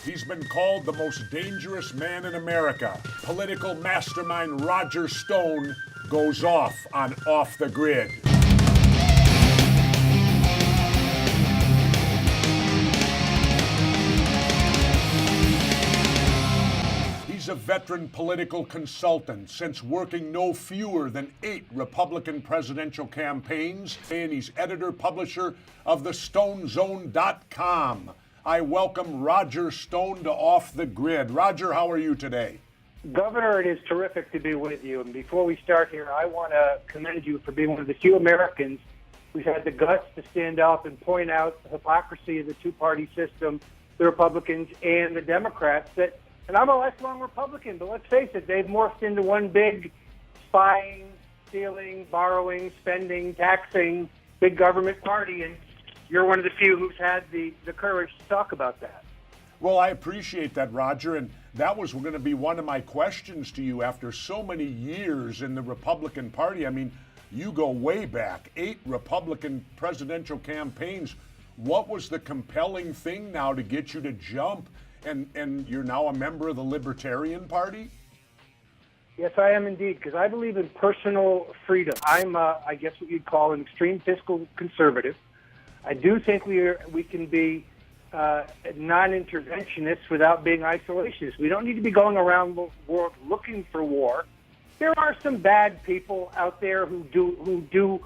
He's been called the most dangerous man in America. Political mastermind Roger Stone goes off on Off the Grid. He's a veteran political consultant since working no fewer than 8 Republican presidential campaigns, and he's editor-publisher of thestonezone.com. I welcome Roger Stone to Off the Grid. Roger, how are you today? Governor, it is terrific to be with you. And before we start here, I want to commend you for being one of the few Americans who's had the guts to stand up and point out the hypocrisy of the two-party system, the Republicans and the Democrats. And I'm a lifelong Republican, but let's face it, they've morphed into one big spying, stealing, borrowing, spending, taxing, big government party. And you're one of the few who's had the courage to talk about that. Well, I appreciate that, Roger, and that was going to be one of my questions to you after so many years in the Republican Party. I mean, you go way back, 8 Republican presidential campaigns. What was the compelling thing now to get you to jump? And you're now a member of the Libertarian Party? Yes, I am indeed, because I believe in personal freedom. I'm, I guess what you'd call an extreme fiscal conservative. I do think we can be non-interventionists without being isolationists. We don't need to be going around the world looking for war. There are some bad people out there who do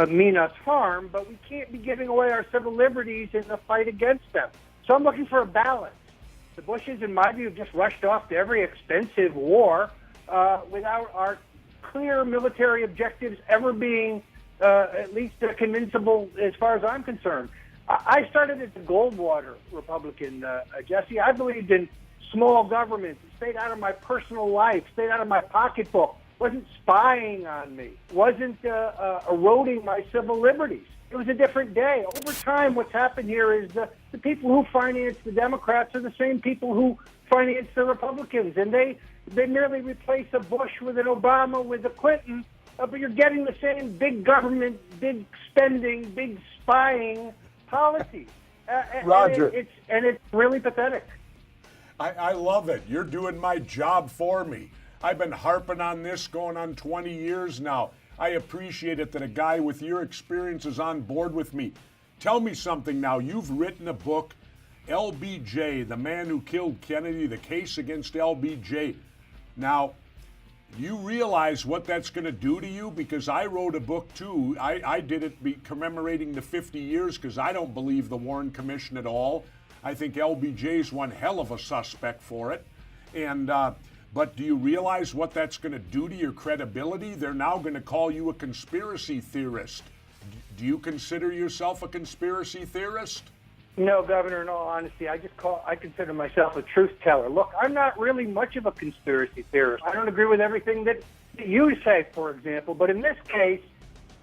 mean us harm, but we can't be giving away our civil liberties in the fight against them. So I'm looking for a balance. The Bushes, in my view, have just rushed off to every expensive war without our clear military objectives ever being at least convincible as far as I'm concerned. I started as a Goldwater Republican, Jesse. I believed in small government. It stayed out of my personal life, stayed out of my pocketbook, wasn't spying on me, wasn't eroding my civil liberties. It was a different day. Over time, what's happened here is the people who finance the Democrats are the same people who finance the Republicans, and they merely replace a Bush with an Obama with a Clinton, but you're getting the same big government, big spending, big spying policies. Roger. And it's really pathetic. I love it. You're doing my job for me. I've been harping on this going on 20 years now. I appreciate it that a guy with your experience is on board with me. Tell me something now. You've written a book, LBJ, the man who killed Kennedy, the case against LBJ. Now, you realize what that's going to do to you? Because I wrote a book too. I did it commemorating the 50 years because I don't believe the Warren Commission at all. I think LBJ's one hell of a suspect for it. And but do you realize what that's going to do to your credibility? They're now going to call you a conspiracy theorist. Do you consider yourself a conspiracy theorist? No, Governor, in all honesty, I consider myself a truth teller. Look, I'm not really much of a conspiracy theorist. I don't agree with everything that you say, for example, but in this case,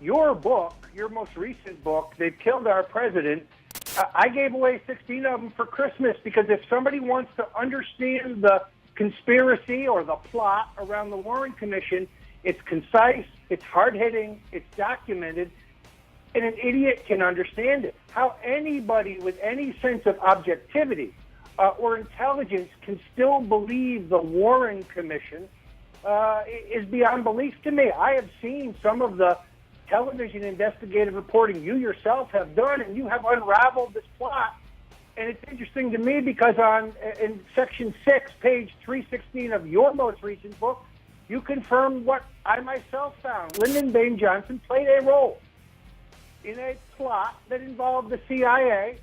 your book, your most recent book, They've Killed Our President, I gave away 16 of them for Christmas because if somebody wants to understand the conspiracy or the plot around the Warren Commission, it's concise, it's hard-hitting, it's documented, and an idiot can understand it. How anybody with any sense of objectivity or intelligence can still believe the Warren Commission is beyond belief to me. I have seen some of the television investigative reporting you yourself have done, and you have unraveled this plot. And it's interesting to me because in Section 6, page 316 of your most recent book, you confirmed what I myself found. Lyndon Baines Johnson played a role in a plot that involved the CIA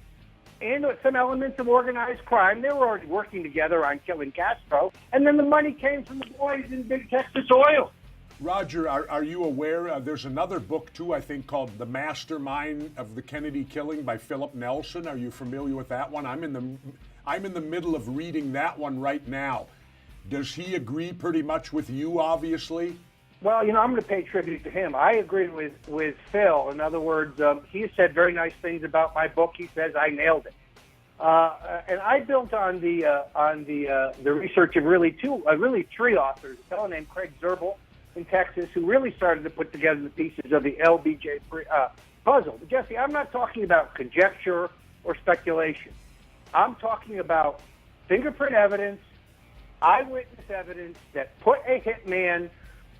and some elements of organized crime. They were already working together on killing Castro. And then the money came from the boys in Big Texas Oil. Roger, are you aware, there's another book too, I think, called The Mastermind of the Kennedy Killing by Philip Nelson. Are you familiar with that one? I'm in the middle of reading that one right now. Does he agree pretty much with you, obviously? Well, I'm going to pay tribute to him. I agree with Phil. In other words, he said very nice things about my book. He says I nailed it. And I built on the research of really 3 authors, a fellow named Craig Zerbel in Texas, who really started to put together the pieces of the LBJ puzzle. But Jesse, I'm not talking about conjecture or speculation. I'm talking about fingerprint evidence, eyewitness evidence that put a hitman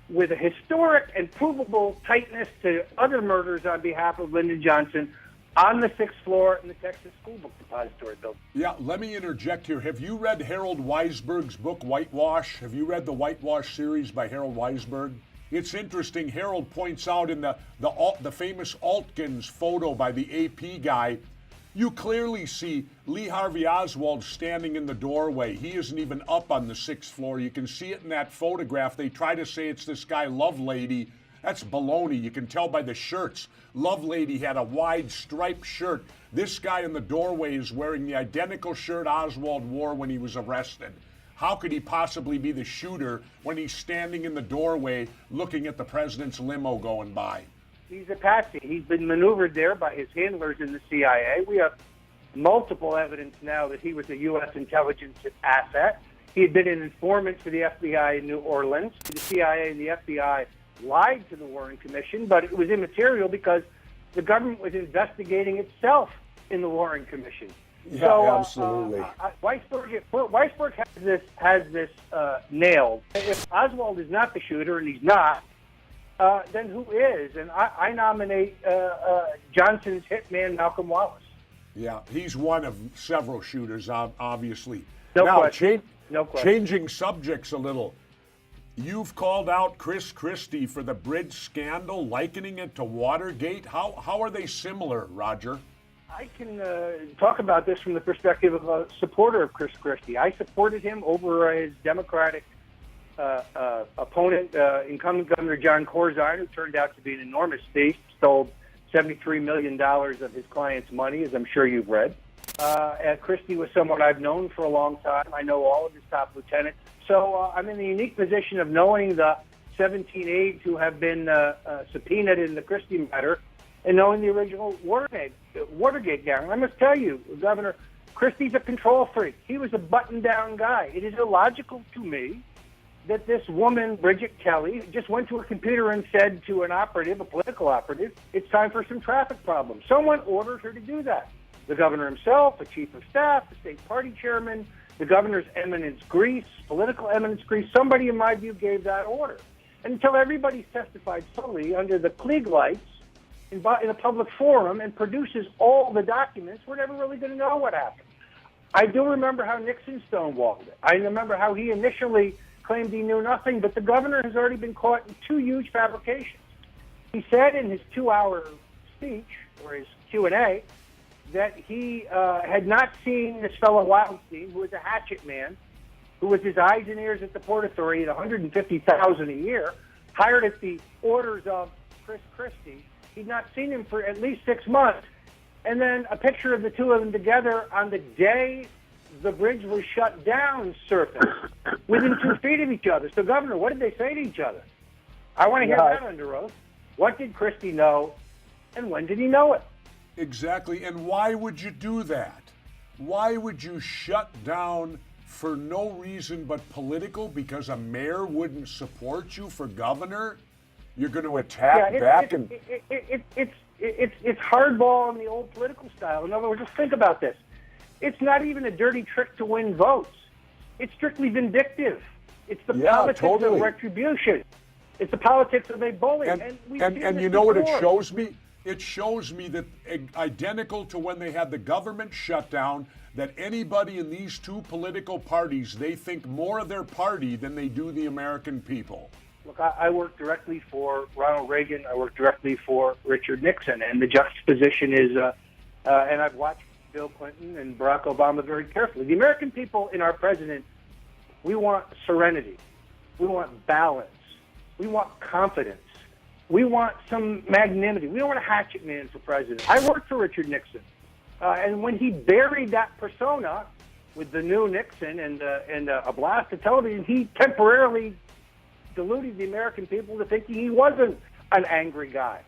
with a historic and provable tightness to other murders on behalf of Lyndon Johnson on the 6th floor in the Texas School Book Depository building. Yeah, let me interject here. Have you read Harold Weisberg's book, Whitewash? Have you read the Whitewash series by Harold Weisberg? It's interesting. Harold points out in the famous Altkins photo by the AP guy, you clearly see Lee Harvey Oswald standing in the doorway. He isn't even up on the 6th floor. You can see it in that photograph. They try to say it's this guy, Lovelady. That's baloney. You can tell by the shirts. Lovelady had a wide striped shirt. This guy in the doorway is wearing the identical shirt Oswald wore when he was arrested. How could he possibly be the shooter when he's standing in the doorway looking at the president's limo going by? He's a patsy. He's been maneuvered there by his handlers in the CIA. We have multiple evidence now that he was a U.S. intelligence asset. He had been an informant for the FBI in New Orleans. The CIA and the FBI lied to the Warren Commission, but it was immaterial because the government was investigating itself in the Warren Commission. Yeah, So, absolutely. Weisberg has this nailed. If Oswald is not the shooter, and he's not, then who is? And I nominate Johnson's hitman, Malcolm Wallace. Yeah, he's one of several shooters, obviously. No now, question. No question. Changing subjects a little. You've called out Chris Christie for the bridge scandal, likening it to Watergate. How are they similar, Roger? I can talk about this from the perspective of a supporter of Chris Christie. I supported him over his Democratic opponent, incumbent Governor John Corzine, who turned out to be an enormous thief, stole $73 million of his client's money, as I'm sure you've read. Christie was someone I've known for a long time. I know all of his top lieutenants. So I'm in the unique position of knowing the 17 aides who have been subpoenaed in the Christie matter and knowing the original Watergate gang. I must tell you, Governor, Christie's a control freak. He was a button-down guy. It is illogical to me that this woman, Bridget Kelly, just went to a computer and said to an operative, a political operative, it's time for some traffic problems. Someone ordered her to do that. The governor himself, the chief of staff, the state party chairman, the governor's eminence Grease, political eminence Grease, somebody in my view gave that order. And until everybody's testified fully under the Klieg lights in a public forum and produces all the documents, we're never really going to know what happened. I do remember how Nixon stonewalled it. I remember how he initially claimed he knew nothing, but the governor has already been caught in two huge fabrications. He said in his 2-hour speech, or his Q&A, that he had not seen this fellow Wildstein, who was a hatchet man, who was his eyes and ears at the Port Authority at $150,000 a year, hired at the orders of Chris Christie. He'd not seen him for at least 6 months. And then a picture of the two of them together on the day the bridge was shut down surfaced, within 2 feet of each other. So, Governor, what did they say to each other? I want to hear that under oath. What did Christie know, and when did he know it? Exactly, and why would you do that? Why would you shut down for no reason but political, because a mayor wouldn't support you for governor? You're going to attack back and... It's hardball in the old political style. In other words, just think about this. It's not even a dirty trick to win votes. It's strictly vindictive. It's the politics of retribution. It's the politics of a bully. And you know what it shows me? It shows me that identical to when they had the government shutdown, that anybody in these two political parties, they think more of their party than they do the American people. Look, I work directly for Ronald Reagan. I work directly for Richard Nixon. And the juxtaposition is, and I've watched Bill Clinton and Barack Obama very carefully. The American people in our president, we want serenity. We want balance. We want confidence. We want some magnanimity. We don't want a hatchet man for president. I worked for Richard Nixon. And when he buried that persona with the new Nixon and a blast of television, he temporarily deluded the American people to thinking he wasn't an angry guy.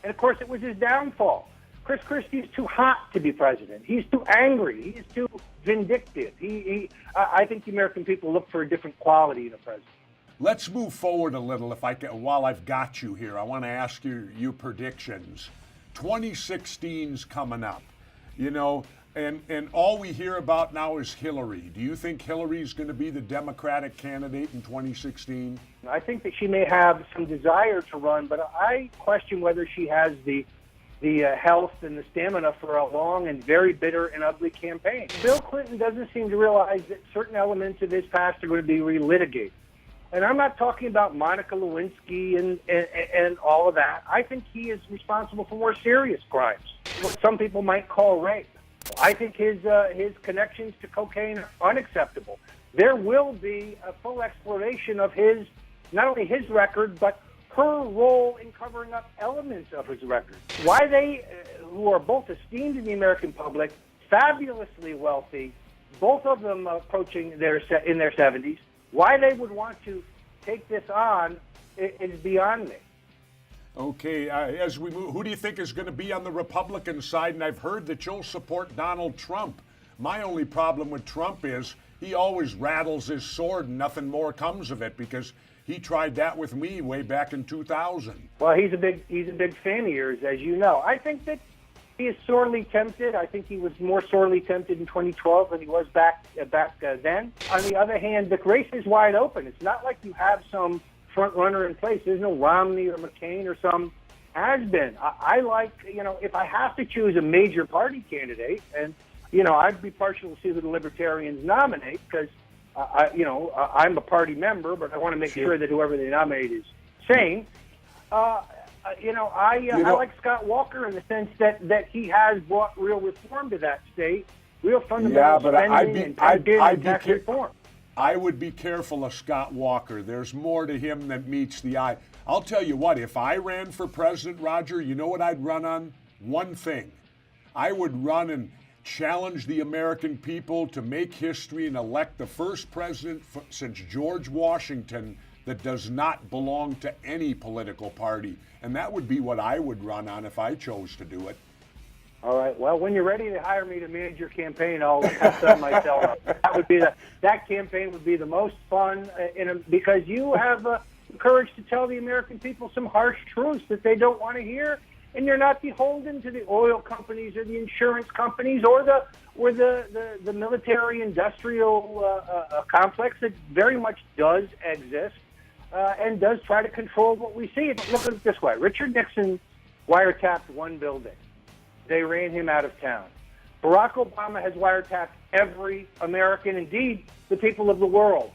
And, of course, it was his downfall. Chris Christie is too hot to be president. He's too angry. He's too vindictive. I think the American people look for a different quality in a president. Let's move forward a little, if I can. While I've got you here, I want to ask you your predictions. 2016's coming up. You know, And all we hear about now is Hillary. Do you think Hillary's going to be the Democratic candidate in 2016? I think that she may have some desire to run, but I question whether she has the health and the stamina for a long and very bitter and ugly campaign. Bill Clinton doesn't seem to realize that certain elements of his past are going to be relitigated. And I'm not talking about Monica Lewinsky and all of that. I think he is responsible for more serious crimes, what some people might call rape. I think his connections to cocaine are unacceptable. There will be a full exploration of his, not only his record, but her role in covering up elements of his record. Why they, who are both esteemed in the American public, fabulously wealthy, both of them approaching in their 70s, why they would want to take this on is beyond me. Okay, as we move, who do you think is going to be on the Republican side? And I've heard that you'll support Donald Trump. My only problem with Trump is he always rattles his sword and nothing more comes of it, because he tried that with me way back in 2000. Well, he's a big fan of yours, as you know. I think that he is sorely tempted. I think he was more sorely tempted in 2012 than he was back then. On the other hand, the race is wide open. It's not like you have some front runner in place. There's no Romney or McCain or some has-been. I like, if I have to choose a major party candidate, and, I'd be partial to see who the Libertarians nominate, because, I'm a party member, but I want to make sure that whoever they nominate is sane. I like Scott Walker in the sense that he has brought real reform to that state, real fundamental spending and tax reform. I would be careful of Scott Walker. There's more to him than meets the eye. I'll tell you what, if I ran for president, Roger, you know what I'd run on? One thing. I would run and challenge the American people to make history and elect the first president since George Washington that does not belong to any political party. And that would be what I would run on if I chose to do it. All right. Well, when you're ready to hire me to manage your campaign, I'll sell myself up. That campaign would be the most fun, because you have the courage to tell the American people some harsh truths that they don't want to hear, and you're not beholden to the oil companies or the insurance companies or the military-industrial complex that very much does exist and does try to control what we see. Look at it this way: Richard Nixon wiretapped one building. They ran him out of town. Barack Obama has wiretapped every American, indeed the people of the world,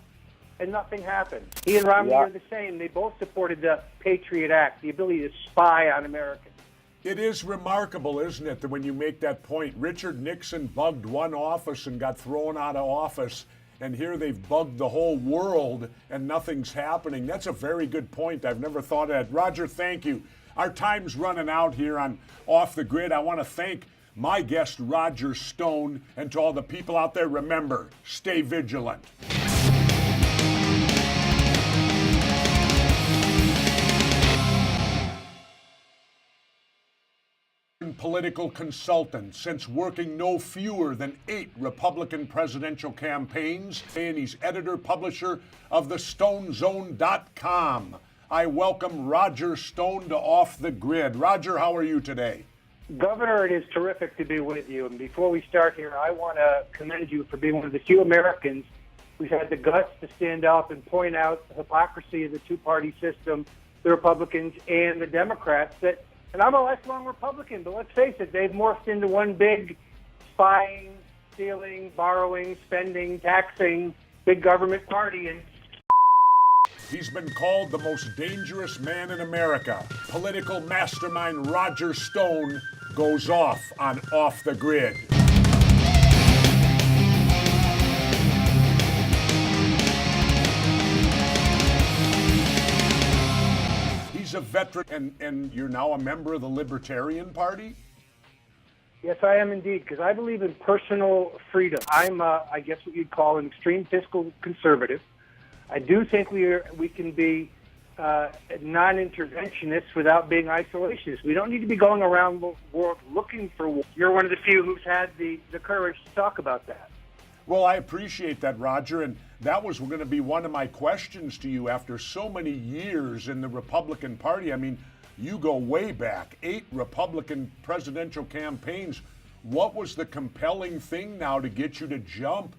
and nothing happened. He and Romney are the same. They both supported the Patriot Act, the ability to spy on Americans. It is remarkable, isn't it, that when you make that point, Richard Nixon bugged one office and got thrown out of office, and here they've bugged the whole world and nothing's happening. That's a very good point. I've never thought of that. Roger, thank you. Our time's running out here on Off the Grid. I want to thank my guest, Roger Stone, and to all the people out there, remember, stay vigilant. Political consultant, since working no fewer than 8 Republican presidential campaigns, and he's editor, publisher of thestonezone.com. I welcome Roger Stone to Off the Grid. Roger, how are you today? Governor, it is terrific to be with you. And before we start here, I want to commend you for being one of the few Americans who's had the guts to stand up and point out the hypocrisy of the two-party system, the Republicans and the Democrats. And I'm a lifelong Republican, but let's face it, they've morphed into one big spying, stealing, borrowing, spending, taxing, big government party. And he's been called the most dangerous man in America. Political mastermind Roger Stone goes off on Off the Grid. He's a veteran, and you're now a member of the Libertarian Party? Yes, I am indeed, because I believe in personal freedom. I'm, I guess what you'd call an extreme fiscal conservative. I do think we can be non-interventionists without being isolationists. We don't need to be going around the world looking for war. You're one of the few who's had the courage to talk about that. Well, I appreciate that, Roger, and that was going to be one of my questions to you after so many years in the Republican Party. I mean, you go way back, 8 Republican presidential campaigns. What was the compelling thing now to get you to jump